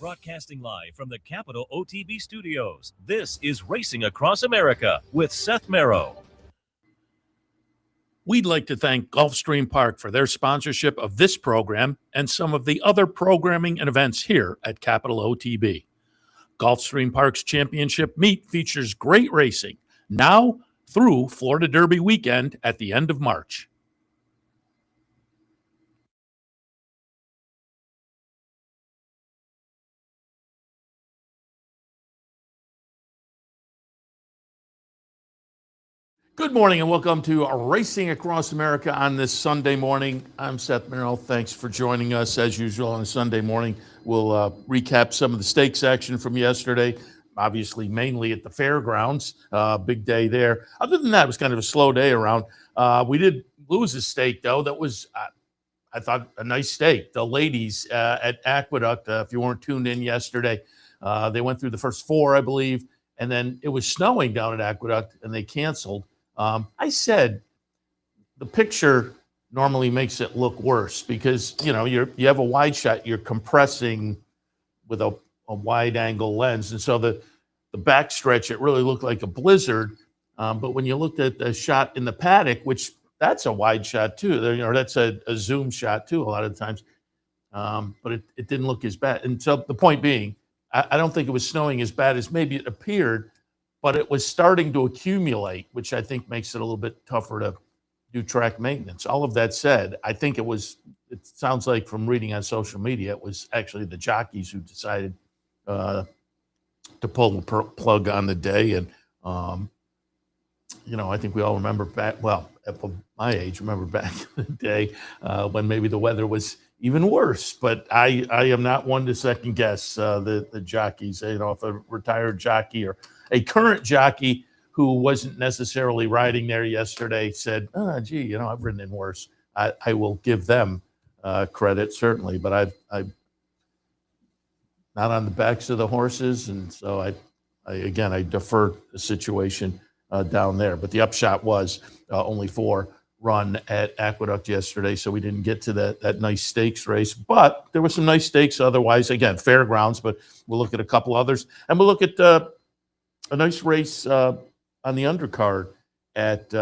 Broadcasting live from the Capital OTB studios, this is Racing Across America with Seth Merrow. We'd like to thank Gulfstream Park for their sponsorship of this program and some of the other programming and events here at Capital OTB. Gulfstream Park's championship meet features great racing now through Florida Derby weekend at the end of March. Good morning and welcome to Racing Across America on this Sunday morning. I'm Seth Merrow. Thanks for joining us. As usual on a Sunday morning, we'll recap some of the stakes action from yesterday, obviously mainly at the fairgrounds. Big day there. Other than that, it was kind of a slow day around. We did lose a stake, though. That was, I thought, a nice stake. The ladies at Aqueduct, if you weren't tuned in yesterday, they went through the first four, I believe, and then it was snowing down at Aqueduct, and they canceled. I said the picture normally makes it look worse because, you know, you have a wide shot, you're compressing with a wide angle lens. And so the backstretch, it really looked like a blizzard. But when you looked at the shot in the paddock, which that's a wide shot too, you know, that's a zoom shot too a lot of times. But it didn't look as bad. And so the point being, I don't think it was snowing as bad as maybe it appeared, but it was starting to accumulate, which I think makes it a little bit tougher to do track maintenance. All of that said, I think it sounds like from reading on social media, it was actually the jockeys who decided to pull the plug on the day. And, you know, I think we all remember back, well, at my age, remember back in the day when maybe the weather was even worse. But I am not one to second guess the jockeys. You know, if a retired jockey or a current jockey who wasn't necessarily riding there yesterday said, "Oh, gee, you know, I've ridden in worse." I will give them credit certainly, but I've not on the backs of the horses, and so I defer the situation down there. But the upshot was only 4 run at Aqueduct yesterday, so we didn't get to that nice stakes race. But there were some nice stakes otherwise. Again, fairgrounds, but we'll look at a couple others, and we'll look at a nice race on the undercard at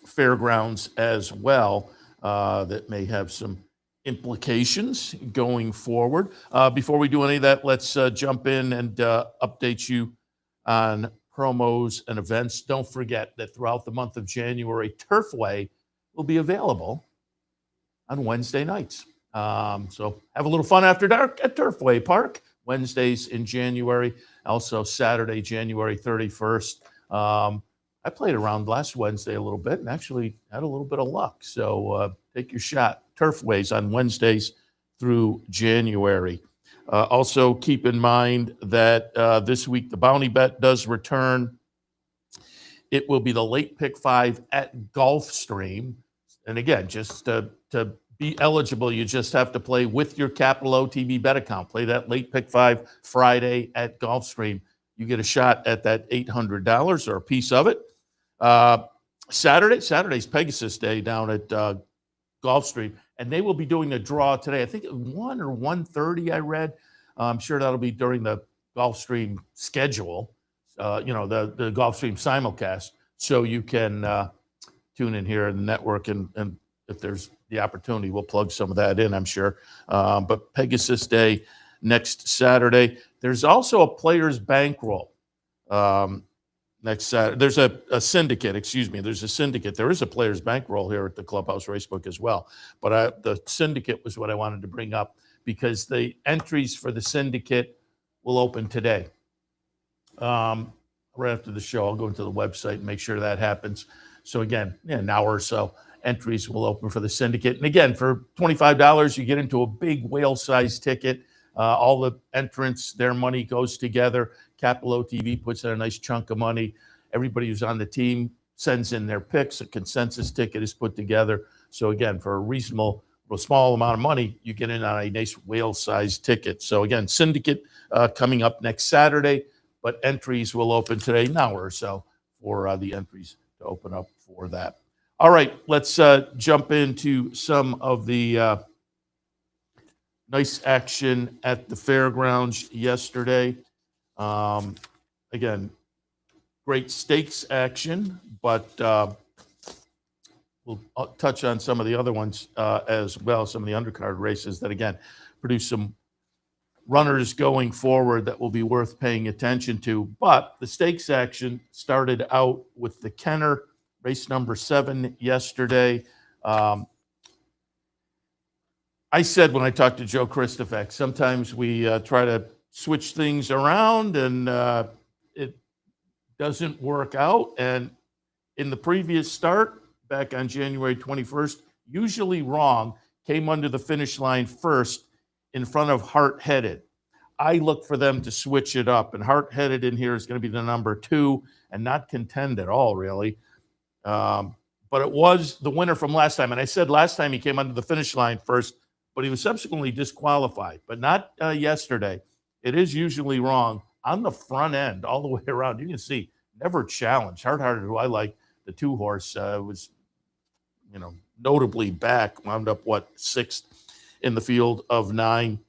fairgrounds as well that may have some implications going forward. Before we do any of that, let's jump in and update you on promos and events. Don't forget that throughout the month of January, Turfway will be available on Wednesday nights. So have a little fun after dark at Turfway Park, Wednesdays in January. Also Saturday, January 31st. I played around last Wednesday a little bit and actually had a little bit of luck. So take your shot. Turfways on Wednesdays through January. Also keep in mind that this week the Bounty Bet does return. It will be the late pick 5 at Gulfstream. And again, just to be eligible, you just have to play with your Capital OTB bet account. Play that late pick 5 Friday at Gulfstream. You get a shot at that $800 or a piece of it. Saturday's Pegasus Day down at Gulfstream, and they will be doing a draw today. I think 1 or 1:30 I read. I'm sure that'll be during the Gulfstream schedule, you know, the Gulfstream simulcast, so you can tune in here in the network, and if there's the opportunity, we'll plug some of that in, I'm sure. But Pegasus Day next Saturday. There's also a player's bankroll next Saturday. There's a syndicate, excuse me. There's a syndicate. There is a player's bankroll here at the Clubhouse Racebook as well. But the syndicate was what I wanted to bring up because the entries for the syndicate will open today. Right after the show, I'll go into the website and make sure that happens. So again, an hour or so, entries will open for the syndicate. And again, for $25, you get into a big whale-sized ticket. All the entrants, their money goes together. Capital OTV puts in a nice chunk of money. Everybody who's on the team sends in their picks. A consensus ticket is put together. So again, for a reasonable, small amount of money, you get in on a nice whale-sized ticket. So again, syndicate coming up next Saturday, but entries will open today, an hour or so, for the entries to open up for that. All right, let's jump into some of the Nice action at the fairgrounds yesterday. Again, great stakes action, but we'll touch on some of the other ones as well, some of the undercard races that, again, produce some runners going forward that will be worth paying attention to. But the stakes action started out with the Kenner, race number 7 yesterday. I said when I talked to Joe Christofek, sometimes we try to switch things around and it doesn't work out. And in the previous start, back on January 21st, Usually Wrong came under the finish line first in front of Heart Headed. I look for them to switch it up, and Heart Headed in here is going to be the number 2 and not contend at all, really. But it was the winner from last time. And I said last time he came under the finish line first, but he was subsequently disqualified, but not yesterday. It is Usually Wrong on the front end all the way around. You can see never challenged. Hard-hearted, who I like, the 2-horse, was, notably back, wound up, 6th in the field of 9.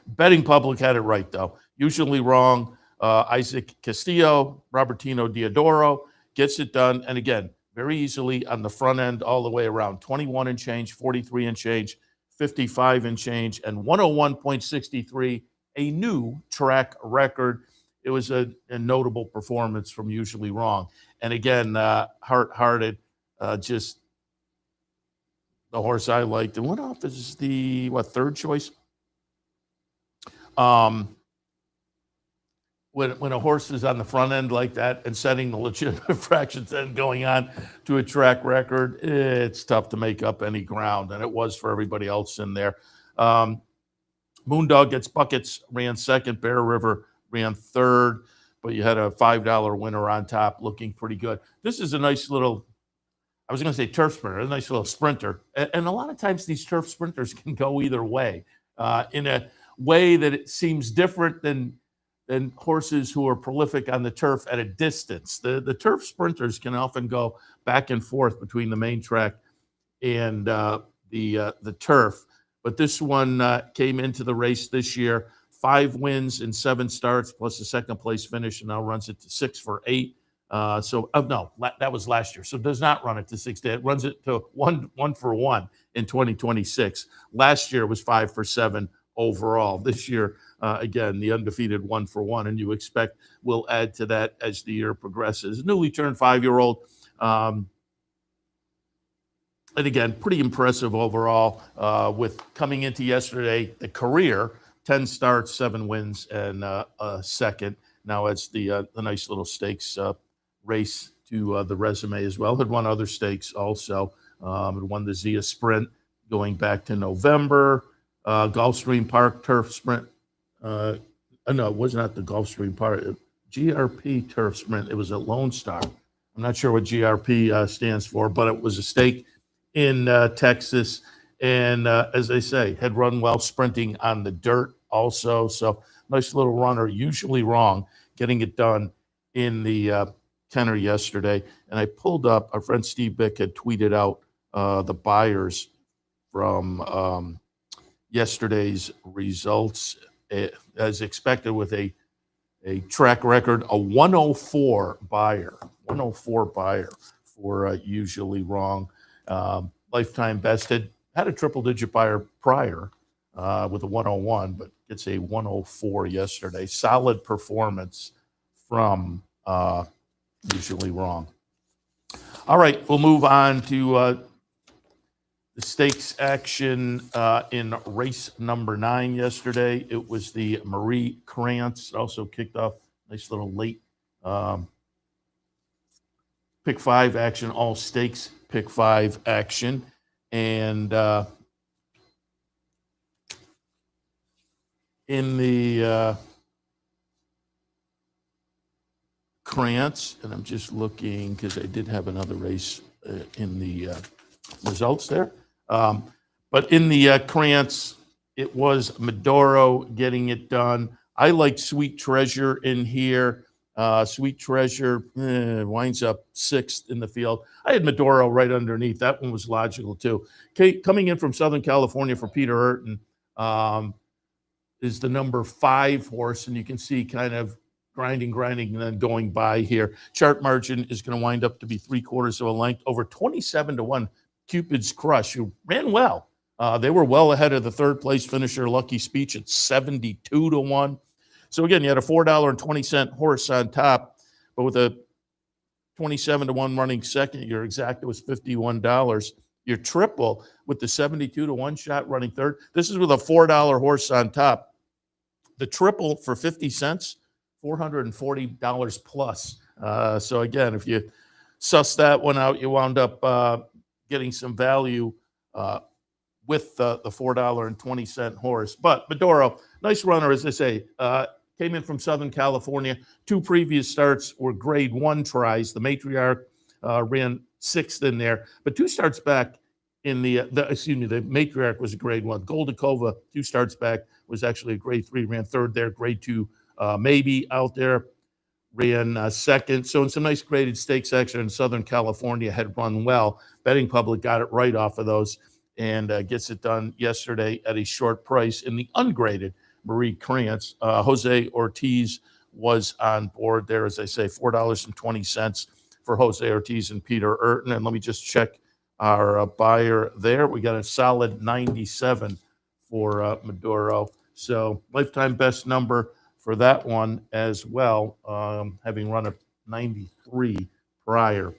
Betting public had it right, though. Usually Wrong. Isaac Castillo, Robertino Diodoro gets it done. And again, very easily on the front end all the way around. 21 and change, 43 and change, 55 and change, and 101.63, a new track record. It was a notable performance from Usually Wrong. And again, Heart-Hearted, just the horse I liked. And what off is the, third choice? When a horse is on the front end like that and setting the legitimate fractions and going on to a track record, it's tough to make up any ground, and it was for everybody else in there. Moondog Gets Buckets ran second. Bear River ran third, but you had a $5 winner on top, looking pretty good. This is a nice little, I was going to say turf sprinter, a nice little sprinter. And a lot of times these turf sprinters can go either way, in a way that it seems different than horses who are prolific on the turf at a distance. The turf sprinters can often go back and forth between the main track and the turf. But this one came into the race this year, 5 wins in 7 starts, plus a second place finish, and now runs it to 6 for 8. No, that was last year. So does not run it to 6. It runs it to 1 for 1 in 2026. Last year was 5 for 7 overall. This year, again, the undefeated 1 for 1, and you expect will add to that as the year progresses. Newly turned 5-year-old, and again, pretty impressive overall. With coming into yesterday, the career 10 starts, 7 wins, and a second. Now it's the nice little stakes race to the resume as well. Had won other stakes also. Had won the Zia Sprint going back to November. Gulfstream Park Turf Sprint. No, it was not the Gulfstream Park. GRP Turf Sprint. It was at Lone Star. I'm not sure what GRP stands for, but it was a stake in Texas. And as I say, had run well sprinting on the dirt also. So nice little runner, Usually Wrong, getting it done in the Kenner yesterday. And I pulled up, our friend Steve Bick had tweeted out the buyers from yesterday's results, as expected, with a track record, a 104 buyer for Usually Wrong. Lifetime best had a triple-digit buyer prior with a 101, but gets a 104 yesterday. Solid performance from Usually Wrong. All right, we'll move on to the stakes action in race number 9 yesterday. It was the Marie Krantz. Also kicked off nice little late pick 5 action, all stakes pick 5 action. And in the Krantz, and I'm just looking because I did have another race in the results there. But in the Krantz, it was Medoro getting it done. I like Sweet Treasure in here. Sweet Treasure winds up 6th in the field. I had Medoro right underneath. That one was logical, too. Coming in from Southern California for Peter Urton, is the number 5 horse, and you can see kind of grinding, and then going by here. Chart margin is going to wind up to be 3/4 of a length, over 27-1. Cupid's Crush, who ran well. They were well ahead of the third place finisher, Lucky Speech, at 72-1. So again, you had a $4.20 horse on top, but with a 27-1 running second, your exacta was $51. Your triple with the 72-1 shot running third. This is with a $4 horse on top. The triple for 50 cents, $440 plus. So again, if you suss that one out, you wound up getting some value with the $4.20 horse. But Medoro, nice runner, as I say, came in from Southern California. 2 previous starts were grade 1 tries. The Matriarch ran 6th in there, but 2 starts back in the Matriarch was a grade 1. Goldakova, 2 starts back, was actually a grade 3, ran 3rd there. Grade 2, maybe out there, ran 2nd. So in some nice graded stakes action in Southern California, had run well. Betting public got it right off of those and gets it done yesterday at a short price in the ungraded Marie Krantz. Jose Ortiz was on board there, as I say, $4.20 for Jose Ortiz and Peter Urton. And let me just check our buyer there. We got a solid 97 for Maduro. So lifetime best number for that one as well, having run a 93 prior.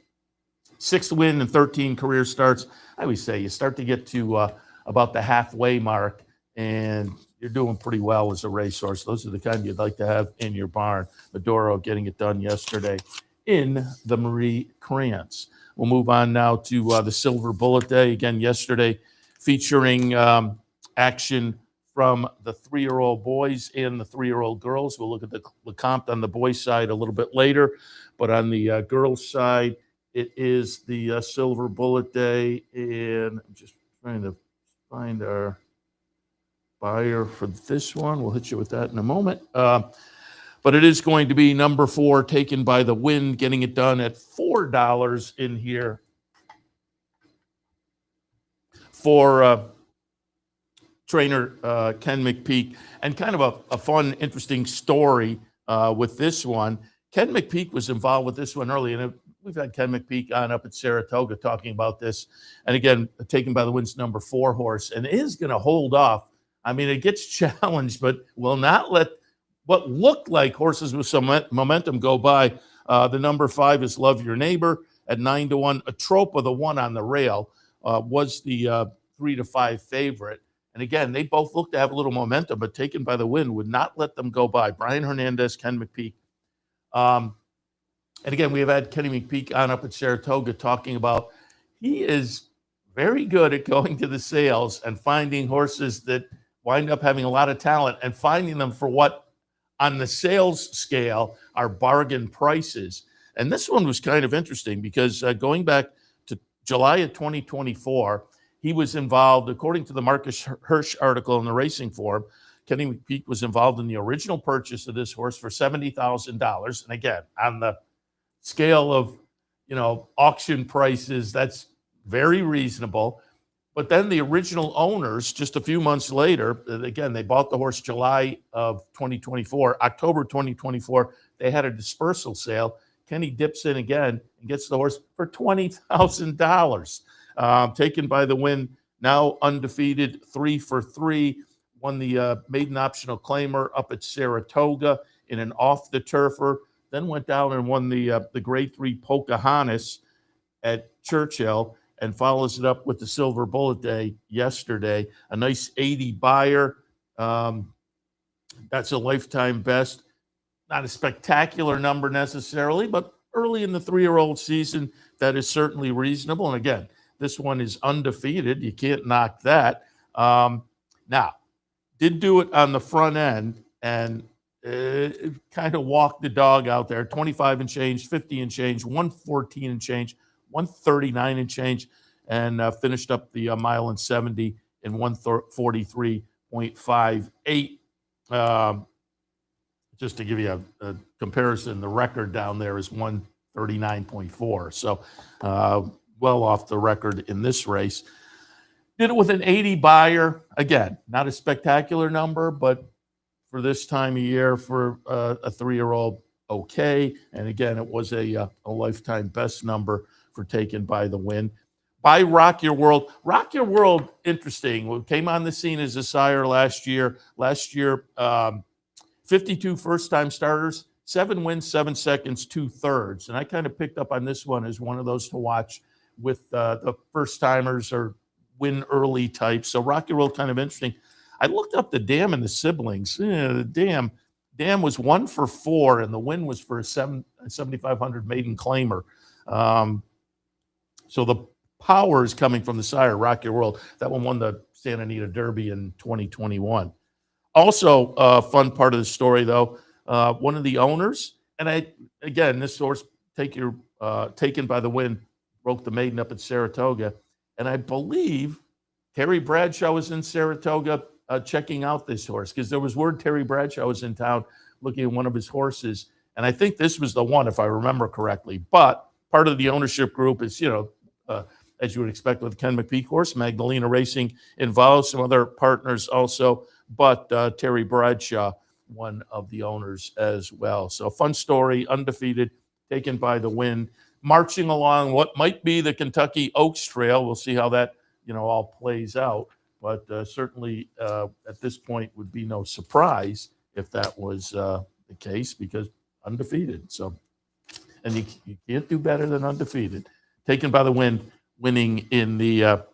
6th win and 13 career starts. I always say you start to get to about the halfway mark, and you're doing pretty well as a racehorse. Those are the kind you'd like to have in your barn. Maduro getting it done yesterday in the Marie Krantz. We'll move on now to the Silver Bullet Day. Again, yesterday featuring action from the 3-year-old boys and the 3-year-old girls. We'll look at the Lecomte on the boys' side a little bit later. But on the girls' side, it is the Silver Bullet Day. And I'm just trying to find our buyer for this one. We'll hit you with that in a moment. But it is going to be number 4, Taken by the Wind, getting it done at $4 in here for trainer Ken McPeak. And kind of a fun, interesting story with this one. Ken McPeak was involved with this one early, and we've had Ken McPeak on up at Saratoga talking about this. And again, Taken by the Wind's number 4 horse, and is going to hold off. I mean, it gets challenged, but will not let what looked like horses with some momentum go by. The number 5 is Love Your Neighbor at 9-1. Atropa, the one on the rail, was the 3-5 favorite. And again, they both looked to have a little momentum, but Taken by the Wind would not let them go by. Brian Hernandez, Ken McPeak. And again, we have had Kenny McPeak on up at Saratoga talking about he is very good at going to the sales and finding horses that wind up having a lot of talent and finding them for what on the sales scale are bargain prices. And this one was kind of interesting because going back to July of 2024, he was involved, according to the Marcus Hirsch article in the Racing Forum, Kenny McPeak was involved in the original purchase of this horse for $70,000. And again, on the scale of, auction prices, that's very reasonable. But then the original owners, just a few months later, again, they bought the horse July of 2024. October 2024, they had a dispersal sale. Kenny dips in again and gets the horse for $20,000. Taken by the Wind, now undefeated, 3 for 3. Won the maiden optional claimer up at Saratoga in an off-the-turfer. Then went down and won the Grade 3 Pocahontas at Churchill, and follows it up with the Silver Bullet Day yesterday. A nice 80 buyer. That's a lifetime best. Not a spectacular number necessarily, but early in the 3-year-old season, that is certainly reasonable. And again, this one is undefeated. You can't knock that. Now, did do it on the front end and kind of walked the dog out there. 25 and change, 50 and change, 114 and change, 139 and change, and finished up the mile and 70 in 143.58. Just to give you a comparison, the record down there is 139.4. So well off the record in this race. Did it with an 80 buyer. Again, not a spectacular number, but for this time of year for a 3-year-old, okay. And again, it was a lifetime best number for Taken by the Wind. By Rock Your World. Rock Your World, interesting. Came on the scene as a sire last year. 52 first-time starters, 7 wins, 7 seconds, 2/3. And I kind of picked up on this one as one of those to watch with the first-timers or win early types. So Rock Your World, kind of interesting. I looked up the Dam and the siblings. The Dam was 1 for 4, and the win was for a 7,500 maiden claimer. So the power is coming from the sire, Rock Your World. That one won the Santa Anita Derby in 2021. Also, fun part of the story, though, one of the owners, and this horse, Taken by the Wind, broke the maiden up at Saratoga. And I believe Terry Bradshaw was in Saratoga checking out this horse, because there was word Terry Bradshaw was in town looking at one of his horses. And I think this was the one, if I remember correctly. But part of the ownership group is, as you would expect with Ken McPeak horse, Magdalena Racing involved, some other partners also. But Terry Bradshaw, one of the owners as well. So fun story, undefeated, Taken by the Wind, marching along what might be the Kentucky Oaks Trail. We'll see how that all plays out. But certainly at this point would be no surprise if that was the case, because undefeated. So, and you can't do better than undefeated. Taken by the Wind, winning in the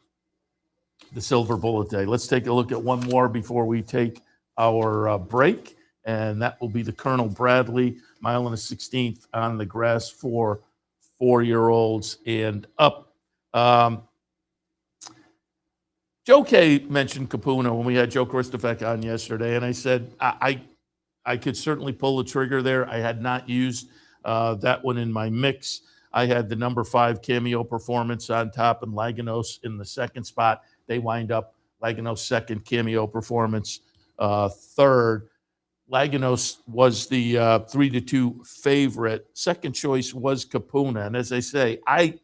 Silver Bullet Day. Let's take a look at one more before we take our break, and that will be the Colonel Bradley, 1.16 on the grass for 4-year-olds and up. Joe K mentioned Capuna when we had Joe Christofek on yesterday, and I said I could certainly pull the trigger there. I had not used that one in my mix. I had the number 5 Cameo Performance on top and Laganos in the second spot. They wind up Laganos second, Cameo Performance third. Laganos was the 3-2 favorite. Second choice was Capuna. And as I say, I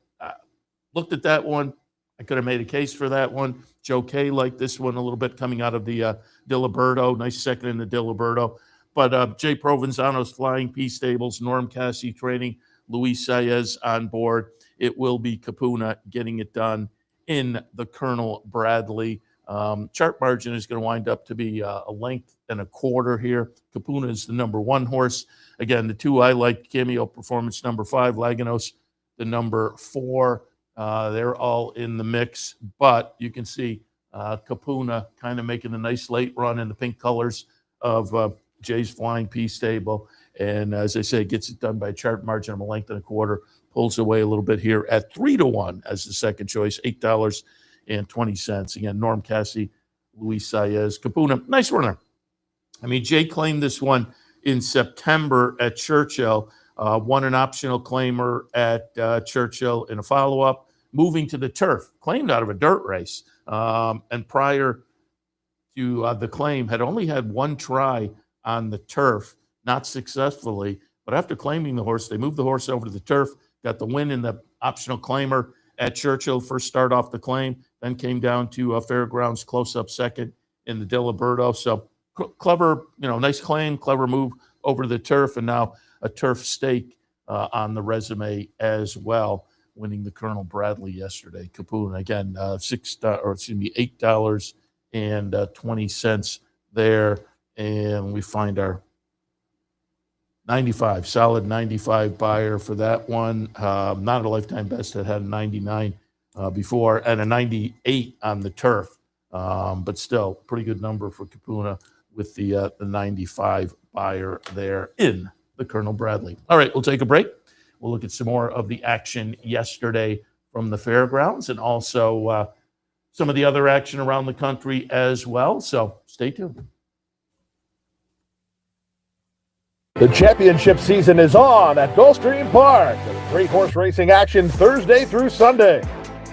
looked at that one. I could have made a case for that one. Joe K liked this one a little bit coming out of the Diliberto. Nice second in the Diliberto. But Jay Provenzano's Flying P Stables, Norm Cassie training, Luis Saez on board. It will be Capuna getting it done in the Colonel Bradley. Chart margin is going to wind up to be a length and a quarter here. Capuna is the number 1 horse. Again, the 2 I like, Cameo Performance number 5, Laganos the number 4. They're all in the mix, but you can see Capuna kind of making a nice late run in the pink colors of Jay's Flying P stable. And as I say, gets it done by chart margin of a length and a quarter, pulls away a little bit here at 3-1 as the second choice, $8.20. Again, Norm Cassie, Luis Saez, Capuna, nice runner. I mean, Jay claimed this one in September at Churchill, won an optional claimer at Churchill in a follow-up, moving to the turf, claimed out of a dirt race. And prior to the claim, had only had 1 try on the turf, not successfully. But after claiming the horse, they moved the horse over to the turf, got the win in the optional claimer at Churchill, first start off the claim, then came down to Fairgrounds close-up second in the Diliberto. So clever, nice claim, clever move over to the turf, and now a turf stake on the resume as well, winning the Colonel Bradley yesterday. Capuna, again, $8.20 there. And we find our 95, solid 95 buyer for that one. Not a lifetime best, that had a 99 before, and a 98 on the turf. But still, pretty good number for Capuna with the 95 buyer there in the Colonel Bradley. All right, we'll take a break. We'll look at some more of the action yesterday from the fairgrounds, and also some of the other action around the country as well. So stay tuned. The championship season is on at Gulfstream Park. There's great horse racing action Thursday through Sunday.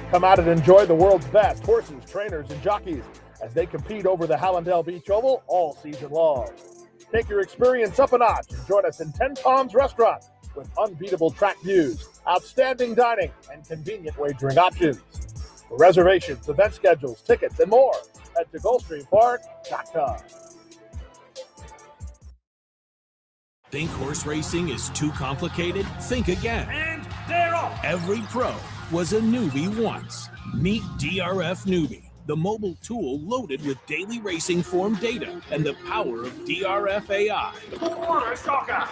Come out and enjoy the world's best horses, trainers, and jockeys as they compete over the Hallandale Beach Oval all season long. Take your experience up a notch and join us in 10 Palms Restaurant with unbeatable track views, outstanding dining, and convenient wagering options. For reservations, event schedules, tickets, and more, head to GulfstreamPark.com. Think horse racing is too complicated? Think again. And they're off. Every pro was a newbie once. Meet DRF Newbie, the mobile tool loaded with daily racing form data and the power of DRF AI.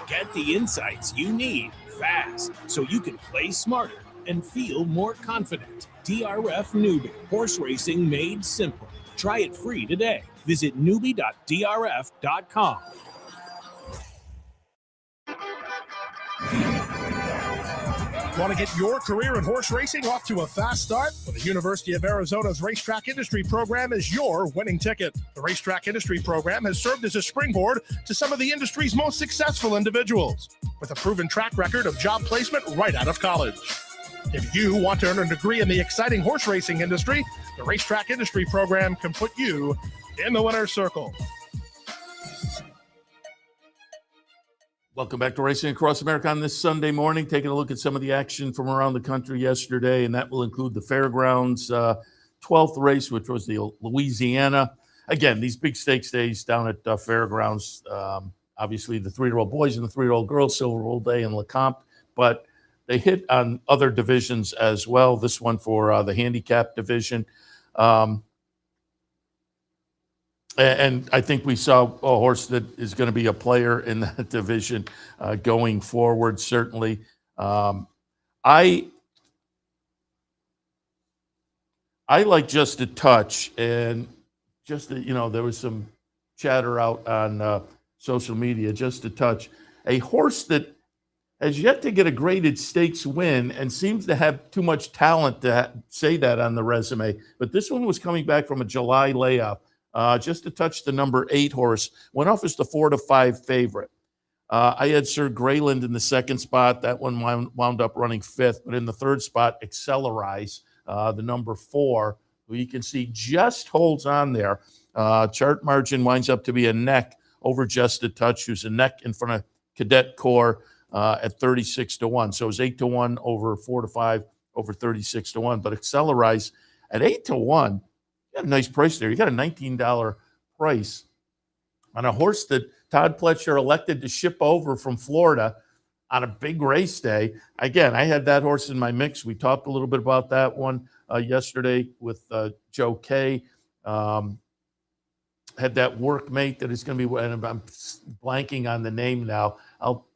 Get the insights you need fast so you can play smarter and feel more confident. DRF Newbie, horse racing made simple. Try it free today. Visit newbie.drf.com. Want to get your career in horse racing off to a fast start? Well, the University of Arizona's Racetrack Industry Program is your winning ticket. The Racetrack Industry Program has served as a springboard to some of the industry's most successful individuals, with a proven track record of job placement right out of college. If you want to earn a degree in the exciting horse racing industry, the Racetrack Industry Program can put you in the winner's circle. Welcome back to Racing Across America on this Sunday morning, taking a look at some of the action from around the country yesterday, and that will include the Fairgrounds 12th race, which was the Louisiana. Again, these big stakes days down at Fairgrounds, obviously the 3-year-old boys and the 3-year-old girls, Silver Bowl Day and LeCompte, but they hit on other divisions as well. This one for the handicap division. And I think we saw a horse that is going to be a player in that division going forward, certainly. I like Just a Touch, and there was some chatter out on social media, Just a Touch, a horse that has yet to get a graded stakes win and seems to have too much talent to say that on the resume. But this one was coming back from a July layoff. Just to touch the number 8 horse, went off as the 4-5 favorite. I had Sir Greyland in the second spot. That one wound up running 5th. But in the third spot, Accelerize, the number 4, who you can see just holds on there. Chart margin winds up to be a neck over Just a Touch, who's a neck in front of Cadet Corps at 36-1. So it was 8-1 over 4-5 over 36-1. But Accelerize at 8-1. You got a nice price there. You got a $19 price on a horse that Todd Pletcher elected to ship over from Florida on a big race day. Again, I had that horse in my mix. We talked a little bit about that one yesterday with Joe Kay. Had that workmate that is going to be, and I'm blanking on the name now. I'll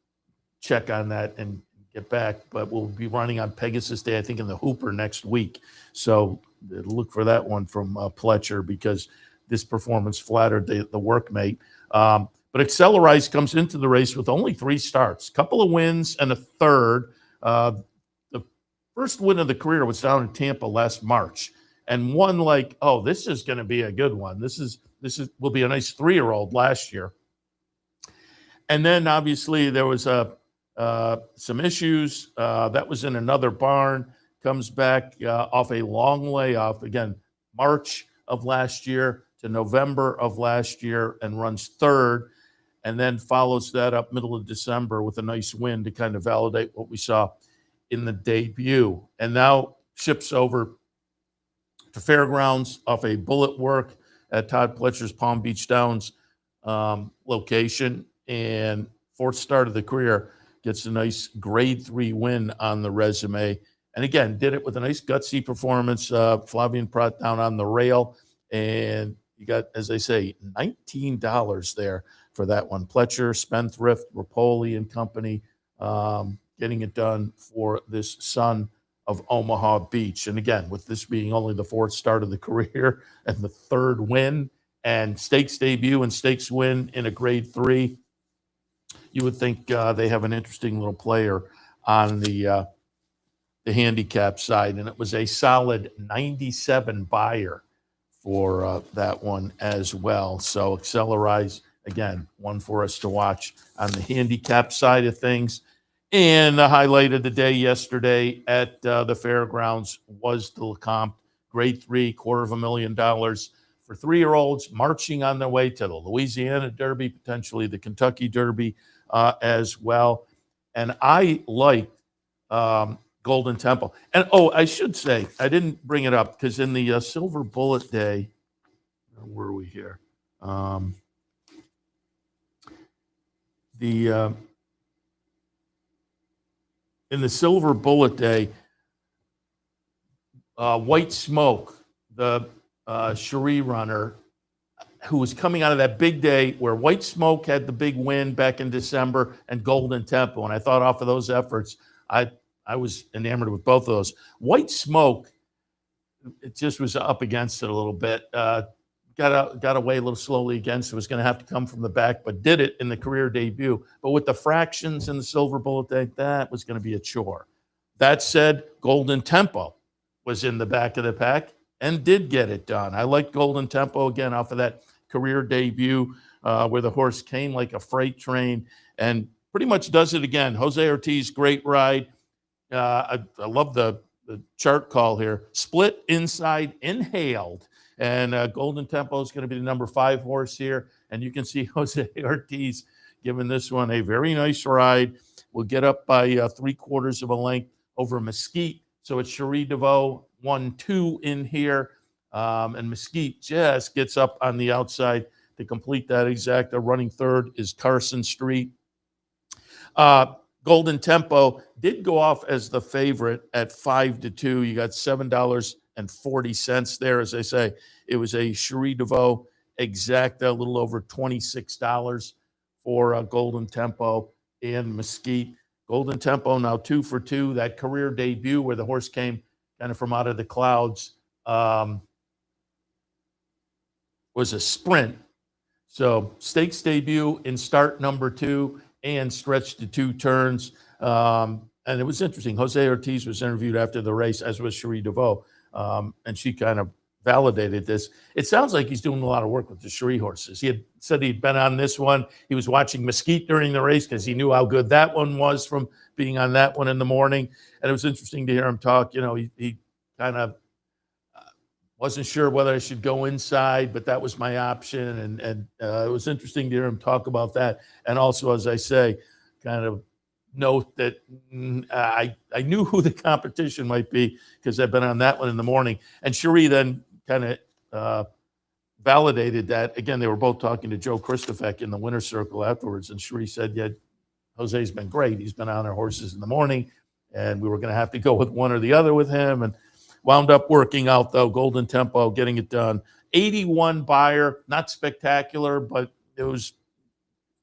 check on that and get back, but we'll be running on Pegasus Day, I think, in the Hooper next week. So look for that one from Pletcher, because this performance flattered the workmate. But Accelerize comes into the race with only 3 starts, couple of wins and a third. The first win of the career was down in Tampa last March, and one like, oh, this is going to be a good one. This will be a nice 3-year-old last year. And then obviously there was some issues. That was in another barn. Comes back off a long layoff, again, March of last year to November of last year, and runs 3rd, and then follows that up middle of December with a nice win to kind of validate what we saw in the debut. And now ships over to Fairgrounds off a bullet work at Todd Pletcher's Palm Beach Downs location, and 4th start of the career, gets a nice grade 3 win on the resume. And again, did it with a nice gutsy performance. Flavian Prat down on the rail. And you got, as I say, $19 there for that one. Pletcher, Spendthrift, Rapoli and company getting it done for this son of Omaha Beach. And again, with this being only the 4th start of the career and the 3rd win and stakes debut and stakes win in a grade 3, you would think they have an interesting little player on the handicap side, and it was a solid 97 buyer for that one as well. So Accelerize, again, one for us to watch on the handicap side of things. And the highlight of the day yesterday at the Fairgrounds was the LeCompte grade 3, $250,000 for 3-year-olds marching on their way to the Louisiana Derby, potentially the Kentucky Derby as well. And I liked Golden Temple. And, oh, I should say, I didn't bring it up because in the Silver Bullet Day, where are we here? In the Silver Bullet Day, White Smoke, the Cherie runner, who was coming out of that big day where White Smoke had the big win back in December and Golden Temple. And I thought off of those efforts, I was enamored with both of those. White Smoke, it just was up against it a little bit. Got away a little slowly against it. Was going to have to come from the back, but did it in the career debut. But with the fractions in the Silver Bullet Day, that was going to be a chore. That said, Golden Tempo was in the back of the pack and did get it done. I liked Golden Tempo again off of that career debut where the horse came like a freight train and pretty much does it again. Jose Ortiz, great ride. I love the chart call here. Split inside, inhaled. And Golden Tempo is going to be the number 5 horse here. And you can see Jose Ortiz giving this one a very nice ride. We'll get up by 3/4 of a length over Mesquite. So it's Cherie DeVoe 1-2 in here. And Mesquite just gets up on the outside to complete that exacta. Running third is Carson Street. Golden Tempo did go off as the favorite at 5-2. You got $7.40 there. As I say, it was a Cherie DeVoe exacta, a little over $26 for Golden Tempo and Mesquite. Golden Tempo now 2 for 2. That career debut where the horse came kind of from out of the clouds was a sprint. So stakes debut in start number 2 and stretched to 2 turns. And it was interesting. Jose Ortiz was interviewed after the race, as was Cherie DeVoe, and she kind of validated this. It sounds like he's doing a lot of work with the Cherie horses. He had said he'd been on this one. He was watching Mesquite during the race because he knew how good that one was from being on that one in the morning. And it was interesting to hear him talk. You know, he kind of wasn't sure whether I should go inside, but that was my option. And it was interesting to hear him talk about that. And also, as I say, kind of note that I knew who the competition might be because I've been on that one in the morning. And Cherie then kind of validated that. Again, they were both talking to Joe Christofek in the winner's circle afterwards. And Cherie said, yeah, Jose's been great. He's been on our horses in the morning, and we were going to have to go with one or the other with him. And wound up working out, though. Golden Tempo getting it done. 81 buyer, not spectacular, but it was,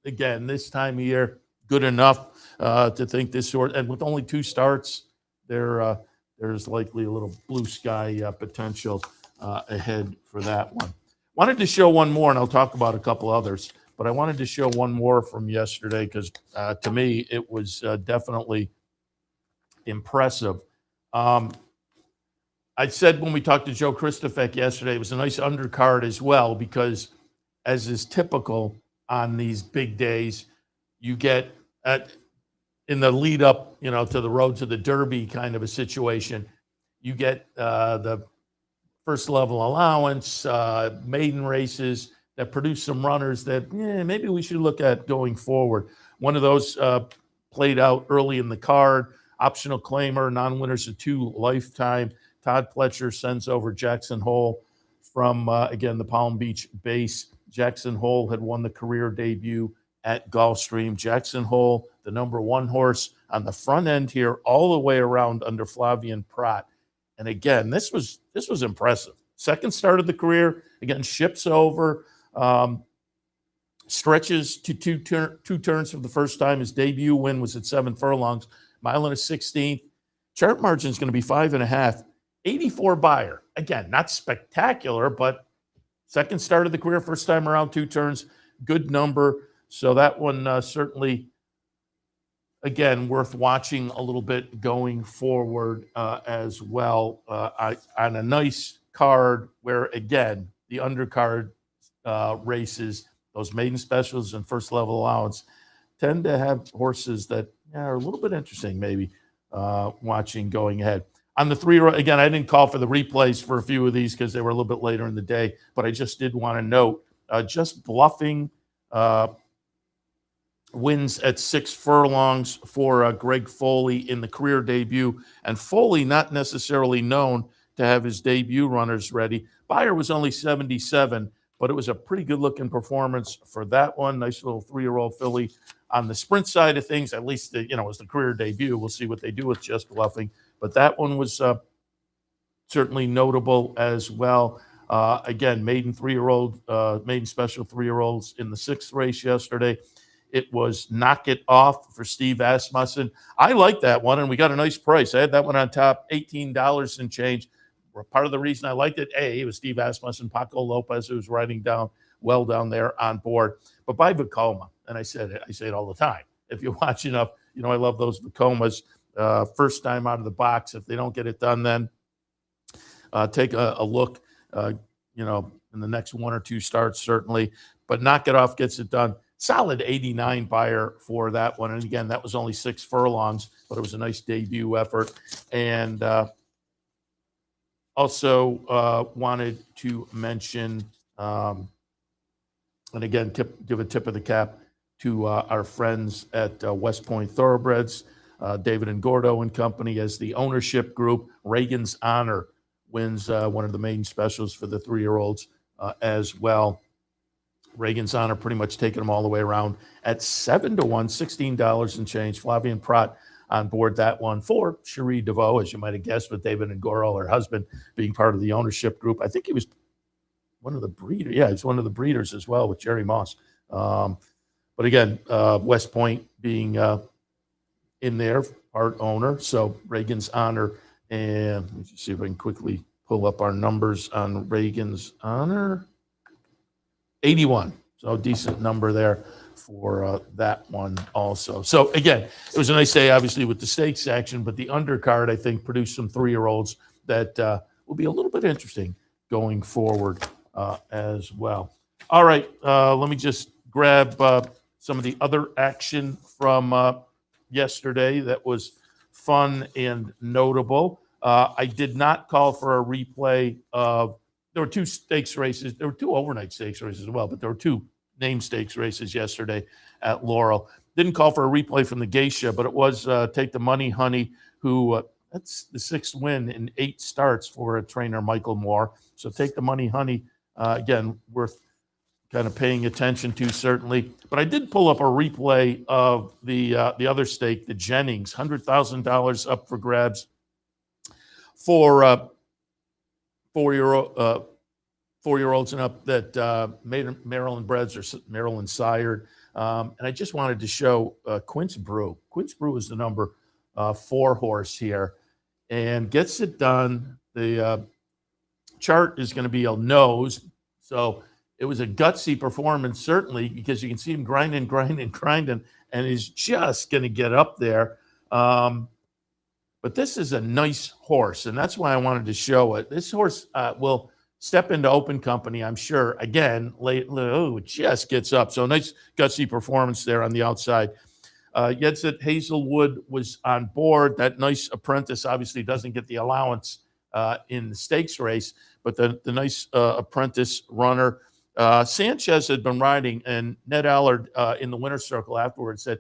again, this time of year, good enough to think this sort. And with only 2 starts, there's likely a little blue sky potential ahead for that one. Wanted to show one more, and I'll talk about a couple others, but I wanted to show one more from yesterday because to me, it was definitely impressive. I said when we talked to Joe Christofek yesterday, it was a nice undercard as well because, as is typical on these big days, you get in the lead up, to the road to the Derby kind of a situation. You get the first level allowance, maiden races that produce some runners that maybe we should look at going forward. One of those played out early in the card. Optional claimer, non-winners of 2 lifetime. Todd Pletcher sends over Jackson Hole from, again, the Palm Beach base. Jackson Hole had won the career debut at Gulfstream. Jackson Hole, the number 1 horse on the front end here, all the way around under Flavian Prat. And again, this was impressive. Second start of the career, again, ships over, stretches to two turns for the first time. His debut win was at 7 furlongs, mile and a 16th. Chart margin is going to be 5.5. 84 buyer. Again, not spectacular, but second start of the career, first time around, 2 turns, good number. So that one certainly, again, worth watching a little bit going forward as well on a nice card where, again, the undercard races, those maiden specials and first level allowance tend to have horses that are a little bit interesting maybe watching going ahead. On the 3, again, I didn't call for the replays for a few of these because they were a little bit later in the day, but I just did want to note just bluffing wins at 6 furlongs for Greg Foley in the career debut. And Foley, not necessarily known to have his debut runners ready. Beyer was only 77, but it was a pretty good-looking performance for that one. Nice little 3-year-old filly. On the sprint side of things, at least, it was the career debut. We'll see what they do with Just Bluffing. But that one was certainly notable as well. Again, maiden special 3-year-olds in the 6th race yesterday. It was Knock It Off for Steve Asmussen. I like that one, and we got a nice price. I had that one on top, $18 and change. Part of the reason I liked it, it was Steve Asmussen, Paco Lopez, who was riding down there on board. But by Vekoma, and I say it all the time. If you watch enough, I love those Vekomas. First time out of the box. If they don't get it done, then take a look, in the next 1 or 2 starts, certainly. But Knock It Off gets it done. Solid 89 Beyer for that one. And again, that was only 6 furlongs, but it was a nice debut effort. And also wanted to mention, and again, give a tip of the cap to our friends at West Point Thoroughbreds, David and Gordo and company as the ownership group. Reagan's Honor wins one of the main specials for the 3-year-olds as well. Reagan's Honor pretty much taking them all the way around at 7-1, $16 and change. Flavian Prat on board that one for Cherie DeVoe, as you might have guessed, with David and Goro, her husband, being part of the ownership group. I think he was one of the breeders. Yeah, he's one of the breeders as well with Jerry Moss. But again, West Point being in there, part owner. So Reagan's Honor. And let me see if I can quickly pull up our numbers on Reagan's Honor. 81. So decent number there for that one also. So again, it was a nice day, obviously, with the stakes action, but the undercard, I think, produced some 3-year-olds that will be a little bit interesting going forward as well. All right, let me just grab some of the other action from yesterday that was fun and notable. I did not call for a replay of. There were 2 stakes races. There were 2 overnight stakes races as well, but there were 2 name stakes races yesterday at Laurel. Didn't call for a replay from the Geisha, but it was Take the Money Honey, who that's the 6th win in 8 starts for a trainer, Michael Moore. So Take the Money Honey, again, worth kind of paying attention to, certainly. But I did pull up a replay of the other stake, the Jennings, $100,000 up for grabs for 4-year-olds and up that Maryland breds or Maryland sired. And I just wanted to show Quince Brew. Quince Brew is the number 4 horse here and gets it done. The chart is going to be a nose. So it was a gutsy performance, certainly, because you can see him grinding, and he's just going to get up there. But this is a nice horse, and that's why I wanted to show it. This horse will step into open company, I'm sure. Again, it just gets up. So nice gutsy performance there on the outside. Yedzit Hazelwood was on board. That nice apprentice obviously doesn't get the allowance in the stakes race, but the nice apprentice runner. Sanchez had been riding, and Ned Allard in the winner's circle afterwards said,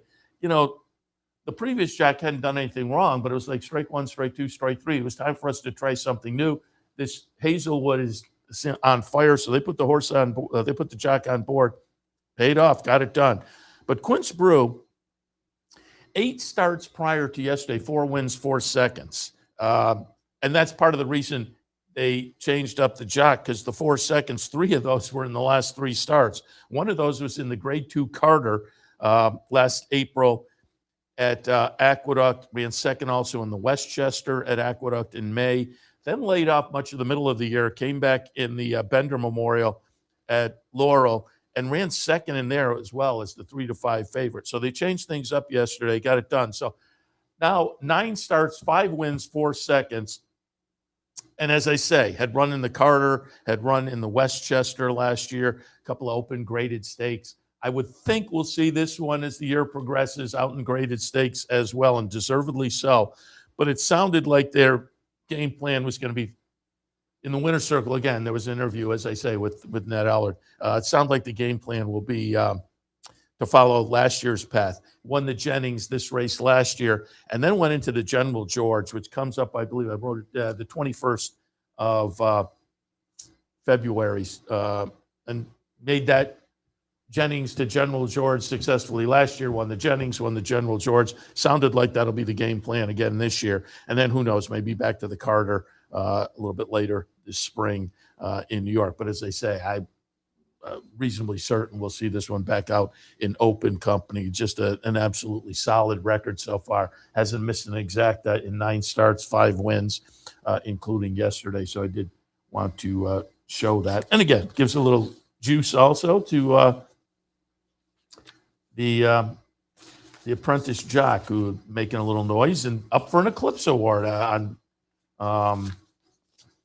the previous Jack hadn't done anything wrong, but it was like strike 1, strike 2, strike 3. It was time for us to try something new. This Hazelwood is on fire, so they put the horse on. They put the jock on board. Paid off, got it done. But Quince Brew, 8 starts prior to yesterday, 4 wins, 4 seconds, and that's part of the reason they changed up the jock, because the 4 seconds, 3 of those were in the last 3 starts. One of those was in the Grade 2 Carter last April at Aqueduct. Ran second also in the Westchester at Aqueduct in May. Then laid off much of the middle of the year, came back in the Bender Memorial at Laurel, and ran second in there as well as the 3-5 favorite. So they changed things up yesterday, got it done. So now 9 starts, 5 wins, 4 seconds. And as I say, had run in the Carter, had run in the Westchester last year, a couple of open graded stakes. I would think we'll see this one as the year progresses out in graded stakes as well, and deservedly so. But it sounded like their game plan was going to be in the winner's circle. Again, there was an interview, as I say, with Ned Allard. It sounded like the game plan will be to to follow last year's path. Won the Jennings this race last year, and then went into the General George, which comes up, I believe I wrote it, the 21st of February, and made that Jennings to General George successfully last year, won the Jennings, won the General George. Sounded like that'll be the game plan again this year. And then who knows, maybe back to the Carter a little bit later this spring in New York. But as they say, I'm reasonably certain we'll see this one back out in open company. Just an absolutely solid record so far. Hasn't missed an exacta in 9 starts, 5 wins, including yesterday. So I did want to show that. And again, gives a little juice also to the apprentice jock who making a little noise and up for an Eclipse Award on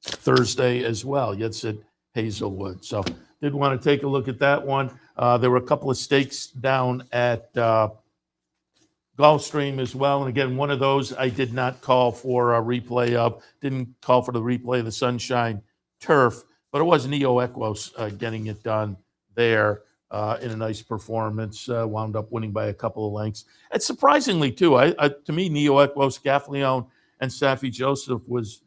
Thursday as well. Yet said Hazelwood. So did want to take a look at that one. There were a couple of stakes down at Gulfstream as well. And again, one of those I did not call for a replay of. Didn't call for the replay of the Sunshine Turf, but it was Neo Equos getting it done there. In a nice performance, wound up winning by a couple of lengths. And surprisingly, too, to me, Neo Equos, Gaffleone, and Safi Joseph was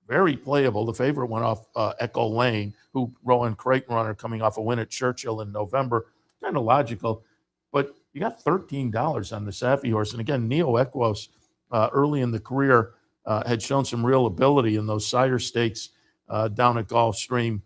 very playable. The favorite went off Echo Lane, who Rowan Creighton runner coming off a win at Churchill in November. Kind of logical, but you got $13 on the Safi horse. And again, Neo Equos early in the career had shown some real ability in those sire stakes down at Gulfstream.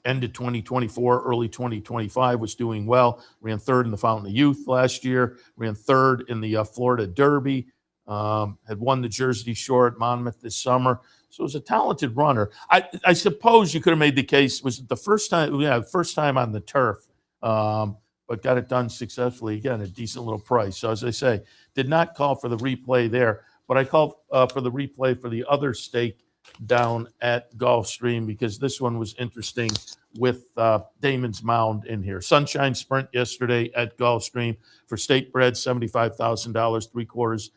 Ended 2024, early 2025, was doing well. Ran 3rd in the Fountain of Youth last year. Ran 3rd in the Florida Derby. Had won the Jersey Shore at Monmouth this summer. So it was a talented runner. I suppose you could have made the case, was it the first time on the turf, but got it done successfully. Again, a decent little price. So as I say, did not call for the replay there, but I called for the replay for the other stake down at Gulfstream because this one was interesting with Damon's Mound in here. Sunshine Sprint yesterday at Gulfstream for state bred, $75,000, 3/4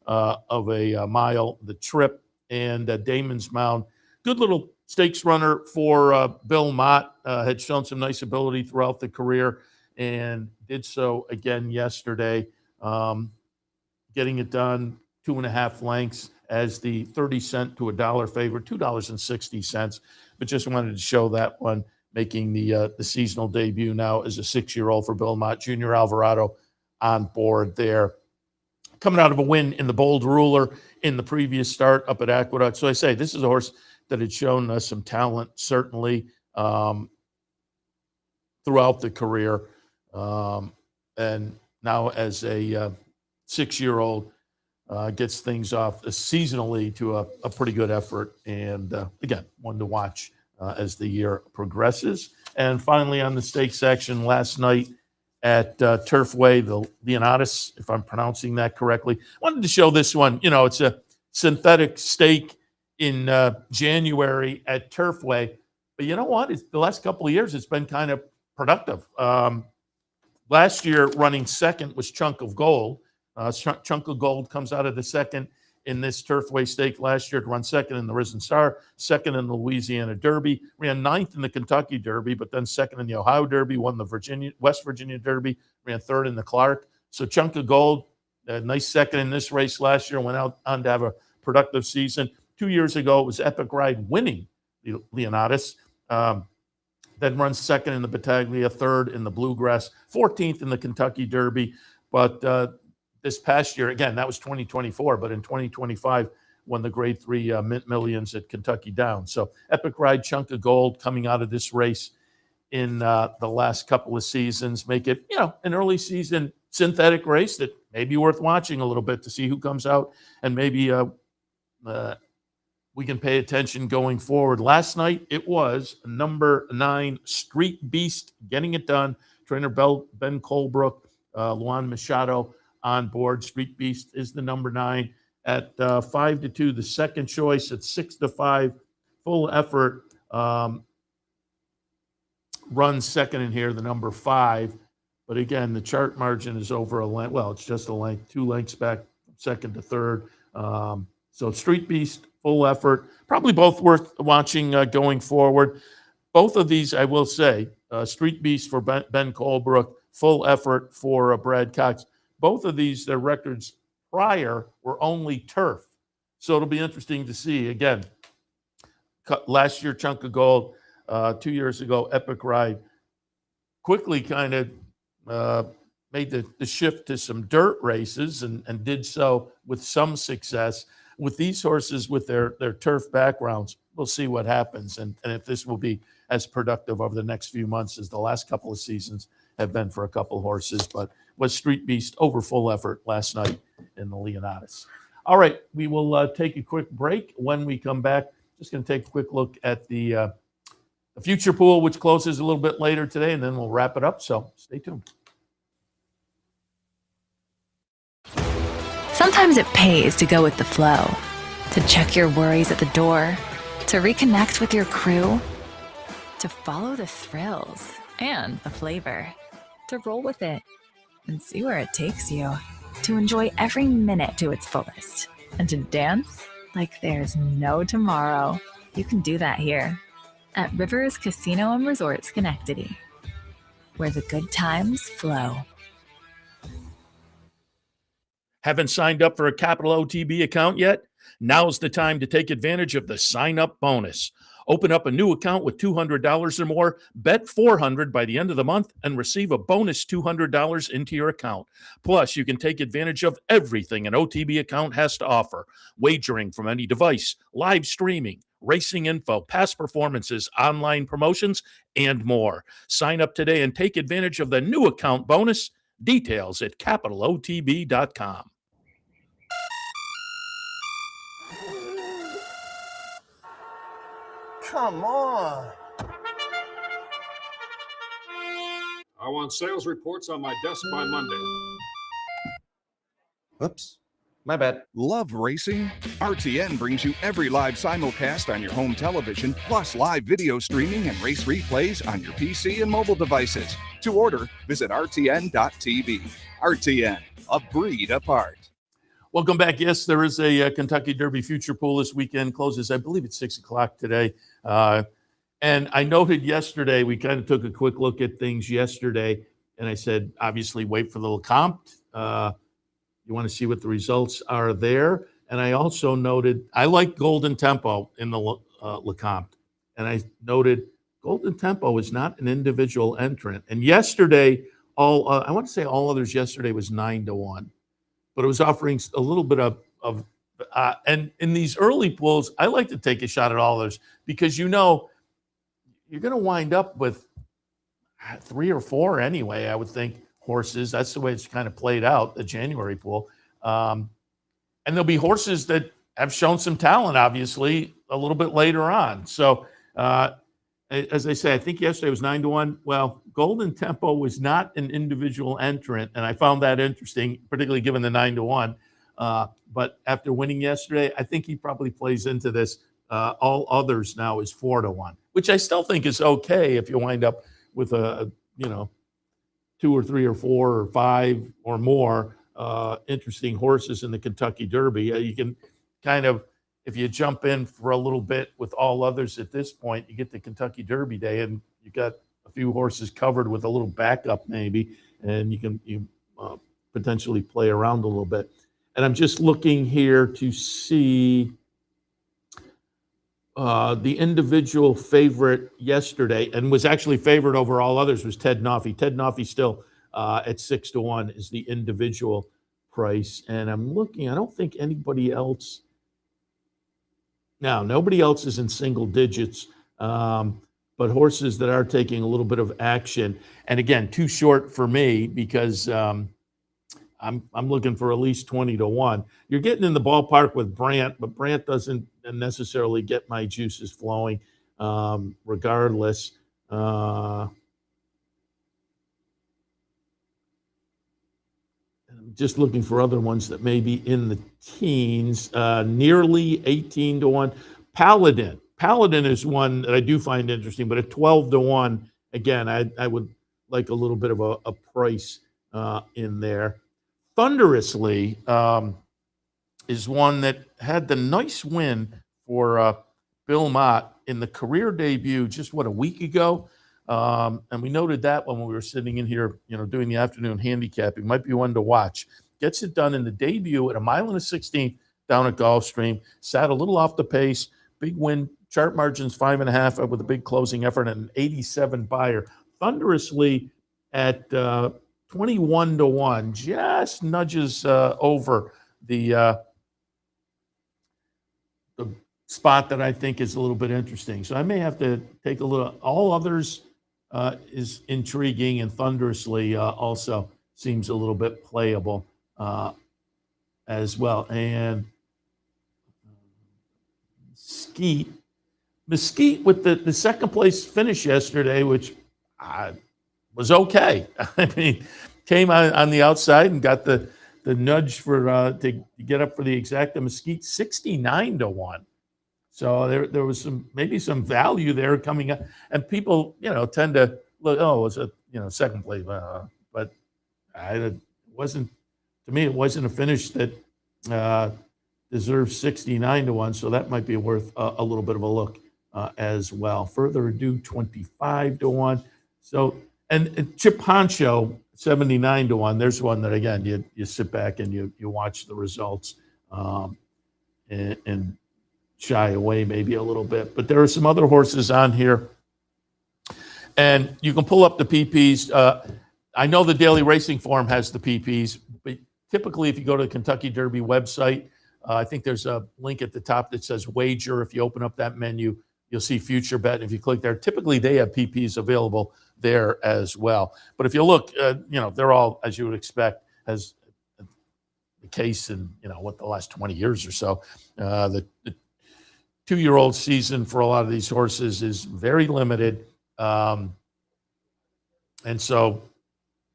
of a mile the trip. And Damon's Mound, good little stakes runner for Bill Mott, had shown some nice ability throughout the career and did so again yesterday, getting it done 2.5 lengths as the 30-cent to $1 favorite, $2.60. But just wanted to show that one, making the seasonal debut now as a 6-year-old for Bill Mott. Junior Alvarado on board there. Coming out of a win in the Bold Ruler in the previous start up at Aqueduct. So I say this is a horse that had shown some talent, certainly, throughout the career. And now as a 6-year-old, gets things off seasonally to a pretty good effort. And again, one to watch as the year progresses. And finally on the stakes section last night at Turfway, the Leonatus, if I'm pronouncing that correctly. Wanted to show this one. You know, it's a synthetic stake in January at Turfway. But you know what? The last couple of years, it's been kind of productive. Last year, running second was Chunk of Gold. Chunk of Gold comes out of the second in this Turfway stake last year to run second in the Risen Star, second in the Louisiana Derby, ran 9th in the Kentucky Derby, but then second in the Ohio Derby, won the West Virginia Derby, ran 3rd in the Clark. So Chunk of Gold, a nice second in this race last year, went out on to have a productive season. 2 years ago, it was Epic Ride winning the Leonatus. Then runs second in the Battaglia, 3rd in the Bluegrass, 14th in the Kentucky Derby. But this past year, again, that was 2024, but in 2025, won the Grade 3 Mint Millions at Kentucky Downs. So Epic Ride, Chunk of Gold coming out of this race in the last couple of seasons make it, you know, an early season synthetic race that may be worth watching a little bit to see who comes out and maybe we can pay attention going forward. Last night, it was number 9, Street Beast, getting it done. Trainer Ben Colebrook, Luan Machado on board. Street Beast is the number 9 at 5-2. The second choice at 6-5. Full effort. Runs second in here, the number 5. But again, the chart margin is over a length. Well, it's just a length, 2 lengths back, second to third. So Street Beast, full effort. Probably both worth watching going forward. Both of these, I will say, Street Beast for Ben Colebrook, full effort for Brad Cox. Both of these, their records prior were only turf. So it'll be interesting to see. Again, last year, Chunk of Gold, 2 years ago, Epic Ride, quickly kind of made the shift to some dirt races and did so with some success. With these horses, with their turf backgrounds, we'll see what happens and if this will be as productive over the next few months as the last couple of seasons have been for a couple of horses. But was Street Beast over full effort last night in the Leonidas. All right, we will take a quick break. When we come back, just going to take a quick look at the future pool, which closes a little bit later today, and then we'll wrap it up. So stay tuned. Sometimes it pays to go with the flow, to check your worries at the door, to reconnect with your crew, to follow the thrills and the flavor, to roll with it and see where it takes you, to enjoy every minute to its fullest, and to dance like there's no tomorrow. You can do that here at Rivers Casino and Resort Schenectady, where the good times flow. Haven't signed up for a Capital OTB account yet? Now's the time to take advantage of the sign-up bonus. Open up a new account with $200 or more, bet $400 by the end of the month, and receive a bonus $200 into your account. Plus, you can take advantage of everything an OTB account has to offer: wagering from any device, live streaming, racing info, past performances, online promotions, and more. Sign up today and take advantage of the new account bonus. Details at capitalotb.com. Come on. I want sales reports on my desk by Monday. Oops. My bad. Love racing? RTN brings you every live simulcast on your home television, plus live video streaming and race replays on your PC and mobile devices. To order, visit rtn.tv. RTN, a breed apart. Welcome back. Yes, there is a Kentucky Derby future pool this weekend. Closes, I believe, at 6 o'clock today. And I noted yesterday, we kind of took a quick look at things yesterday, and I said, obviously, wait for the Lecomte. You want to see what the results are there. And I also noted, I like Golden Tempo in the Lecomte. And I noted Golden Tempo is not an individual entrant. And yesterday, I want to say all others yesterday was 9-1. But it was offering a little bit of and in these early pools, I like to take a shot at all others because you're going to wind up with 3 or 4 anyway, I would think, horses. That's the way it's kind of played out, the January pool. And there'll be horses that have shown some talent, obviously, a little bit later on. So, as I say, I think yesterday was 9-1. Well, Golden Tempo was not an individual entrant, and I found that interesting, particularly given the 9-1. But after winning yesterday, I think he probably plays into this. All others now is 4-1, which I still think is okay if you wind up with a 2 or 3 or 4 or 5 or more interesting horses in the Kentucky Derby. You can kind of, if you jump in for a little bit with all others at this point, you get to Kentucky Derby Day and you got a few horses covered with a little backup maybe, and you can potentially play around a little bit. And I'm just looking here to see the individual favorite yesterday, and was actually favored over all others, was Ted Noffey. Ted Noffey still at 6-1 is the individual price. And I'm looking, I don't think anybody else. Now, nobody else is in single digits, but horses that are taking a little bit of action. And again, too short for me because I'm looking for at least 20-1. You're getting in the ballpark with Brandt, but Brandt doesn't necessarily get my juices flowing regardless. I'm just looking for other ones that may be in the teens, nearly 18-1. Paladin. Paladin is one that I do find interesting, but at 12-1, again, I would like a little bit of a price in there. Thunderously is one that had the nice win for Bill Mott in the career debut just, a week ago. And we noted that when we were sitting in here, doing the afternoon handicapping. Might be one to watch. Gets it done in the debut at 1.16 down at Gulfstream. Sat a little off the pace. Big win. Chart margins 5.5 with a big closing effort and an 87 buyer. Thunderously at 21-1, just nudges over the spot that I think is a little bit interesting. So I may have to take a little. All others is intriguing, and Thunderously also seems a little bit playable as well. And Mesquite with the second place finish yesterday, which was okay. I mean, came on the outside and got the nudge for to get up for the exacta. Mesquite 69-1. So there was maybe some value there coming up, and people tend to look. Oh, it was a second place, but it wasn't. To me, it wasn't a finish that deserves 69-1. So that might be worth a little bit of a look as well. Further ado, 25-1. So and Chip Honcho 79-1. There's one that again you sit back and you watch the results and shy away maybe a little bit. But there are some other horses on here, and you can pull up the PPs. I know the Daily Racing Form has the PPs, but typically if you go to the Kentucky Derby website, I think there's a link at the top that says wager. If you open up that menu, you'll see future bet. If you click there, typically they have PPs available there as well. But if you look, they're all, as you would expect, as the case in, the last 20 years or so. The 2-year-old season for a lot of these horses is very limited. And so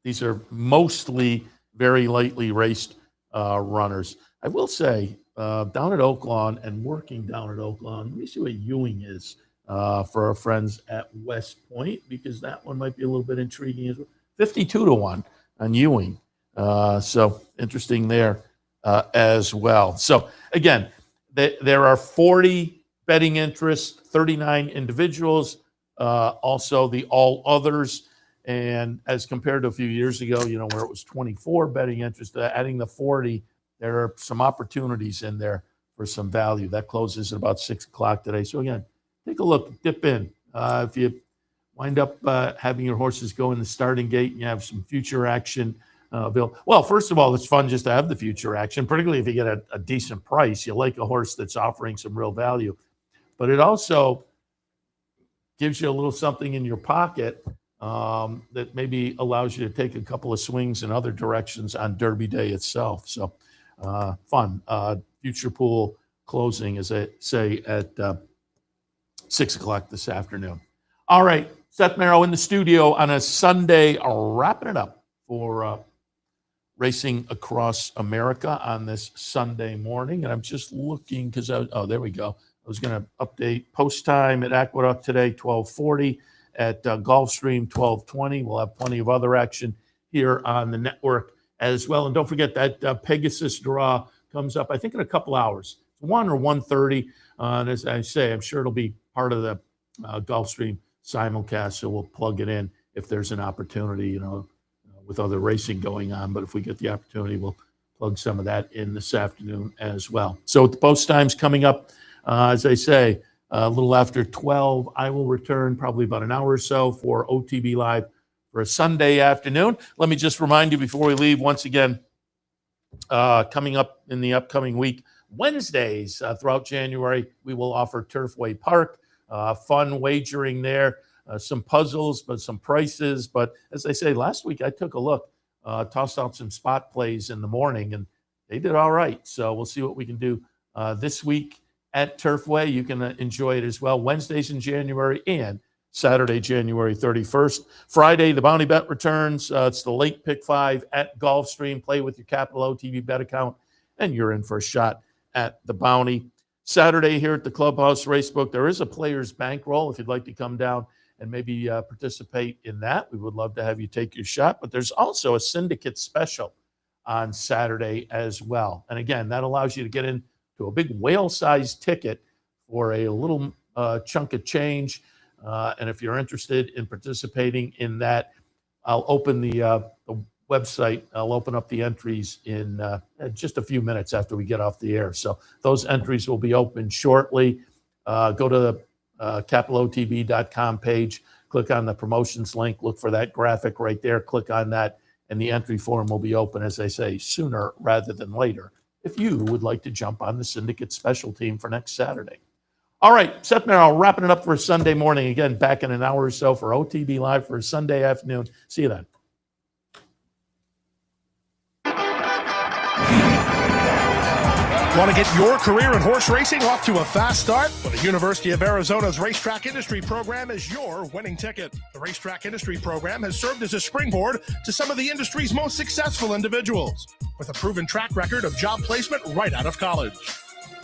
these are mostly very lightly raced runners. I will say, down at Oaklawn and working down at Oaklawn, let me see what Ewing is for our friends at West Point, because that one might be a little bit intriguing as well. 52-1 on Ewing. So interesting there as well. So again, there are 40 betting interests, 39 individuals, also the all others. And as compared to a few years ago, where it was 24 betting interests, adding the 40, there are some opportunities in there for some value. That closes at about 6 o'clock today. So again, take a look, dip in. If you wind up having your horses go in the starting gate and you have some future action available. Well, first of all, it's fun just to have the future action, particularly if you get a decent price. You like a horse that's offering some real value. But it also gives you a little something in your pocket that maybe allows you to take a couple of swings in other directions on Derby Day itself. So fun. Future pool closing, as I say, at 6 o'clock this afternoon. All right, Seth Merrow in the studio on a Sunday, wrapping it up for Racing Across America on this Sunday morning. And I'm just looking because, there we go. I was going to update post time at Aqueduct today, 12:40. At Gulfstream, 12:20. We'll have plenty of other action here on the network as well. And don't forget that Pegasus draw comes up, I think, in a couple hours. It's 1 or 1:30. And as I say, I'm sure it'll be part of the Gulfstream simulcast, so we'll plug it in if there's an opportunity, with other racing going on. But if we get the opportunity, we'll plug some of that in this afternoon as well. So the post time's coming up, as I say, a little after 12, I will return probably about an hour or so for OTB Live for a Sunday afternoon. Let me just remind you before we leave, once again, coming up in the upcoming week, Wednesdays throughout January, we will offer Turfway Park, fun wagering there, some puzzles, but some prices. But as I say, last week I took a look, tossed out some spot plays in the morning, and they did all right. So we'll see what we can do this week at Turfway. You can enjoy it as well. Wednesdays in January and Saturday, January 31st. Friday, the Bounty Bet returns. It's the late pick 5 at Gulfstream. Play with your Capital OTB Bet account, and you're in for a shot at the Bounty. Saturday here at the Clubhouse Racebook, there is a player's bankroll. If you'd like to come down and maybe participate in that, we would love to have you take your shot. But there's also a syndicate special on Saturday as well. And again, that allows you to get in to a big whale-sized ticket for a little chunk of change. And if you're interested in participating in that, I'll open the website. I'll open up the entries in just a few minutes after we get off the air. So those entries will be open shortly. Go to the capitalotb.com page, click on the promotions link, look for that graphic right there, click on that, and the entry form will be open, as I say, sooner rather than later, if you would like to jump on the Syndicate special team for next Saturday. All right, Seth Merrow wrapping it up for Sunday morning. Again, back in an hour or so for OTB Live for Sunday afternoon. See you then. Want to get your career in horse racing off to a fast start? Well, the University of Arizona's Racetrack Industry Program is your winning ticket. The Racetrack Industry Program has served as a springboard to some of the industry's most successful individuals, with a proven track record of job placement right out of college.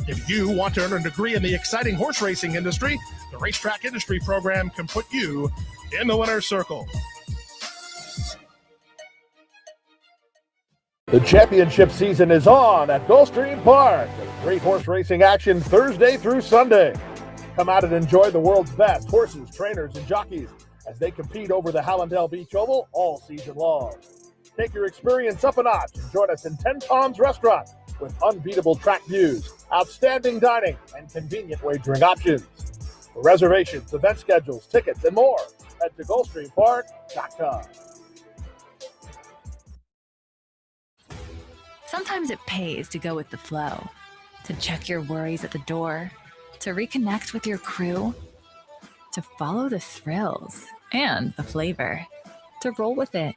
If you want to earn a degree in the exciting horse racing industry, the Racetrack Industry Program can put you in the winner's circle. The championship season is on at Gulfstream Park. With great horse racing action Thursday through Sunday. Come out and enjoy the world's best horses, trainers, and jockeys as they compete over the Hallandale Beach Oval all season long. Take your experience up a notch and join us in 10 Palms Restaurant with unbeatable track views, outstanding dining, and convenient wagering options. For reservations, event schedules, tickets, and more, head to GulfstreamPark.com. Sometimes it pays to go with the flow, to check your worries at the door, to reconnect with your crew, to follow the thrills and the flavor, to roll with it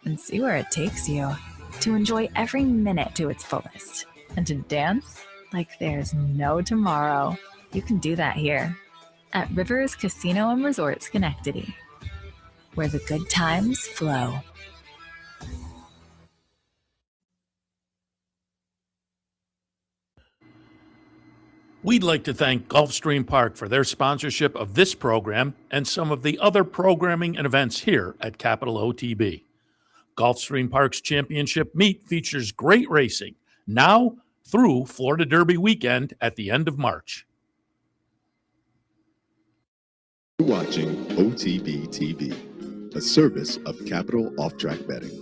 and see where it takes you, to enjoy every minute to its fullest, and to dance like there's no tomorrow. You can do that here at Rivers Casino and Resort Schenectady, where the good times flow. We'd like to thank Gulfstream Park for their sponsorship of this program and some of the other programming and events here at Capital OTB. Gulfstream Park's championship meet features great racing now through Florida Derby weekend at the end of March. You're watching OTB TV, a service of Capital Off-Track Betting.